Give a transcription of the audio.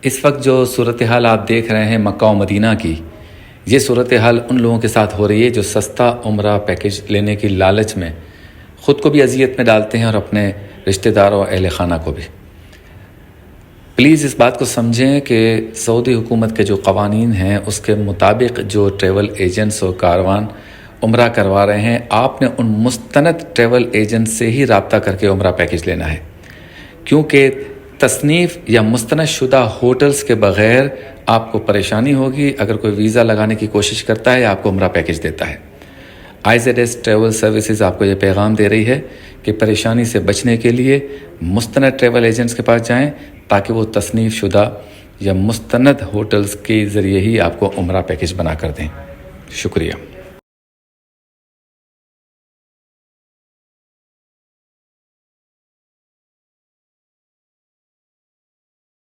اس وقت جو صورتحال آپ دیکھ رہے ہیں مکہ و مدینہ کی، یہ صورتحال ان لوگوں کے ساتھ ہو رہی ہے جو سستا عمرہ پیکج لینے کی لالچ میں خود کو بھی اذیت میں ڈالتے ہیں اور اپنے رشتہ داروں اور اہل خانہ کو بھی۔ پلیز اس بات کو سمجھیں کہ سعودی حکومت کے جو قوانین ہیں اس کے مطابق جو ٹریول ایجنٹس اور کاروان عمرہ کروا رہے ہیں، آپ نے ان مستند ٹریول ایجنٹ سے ہی رابطہ کر کے عمرہ پیکج لینا ہے، کیونکہ تصنیف یا مستند شدہ ہوٹلز کے بغیر آپ کو پریشانی ہوگی اگر کوئی ویزا لگانے کی کوشش کرتا ہے یا آپ کو عمرہ پیکج دیتا ہے۔ IZS ٹریول سروسز آپ کو یہ پیغام دے رہی ہے کہ پریشانی سے بچنے کے لیے مستند ٹریول ایجنٹس کے پاس جائیں تاکہ وہ تصنیف شدہ یا مستند ہوٹلز کے ذریعے ہی آپ کو عمرہ پیکج بنا کر دیں۔ شکریہ۔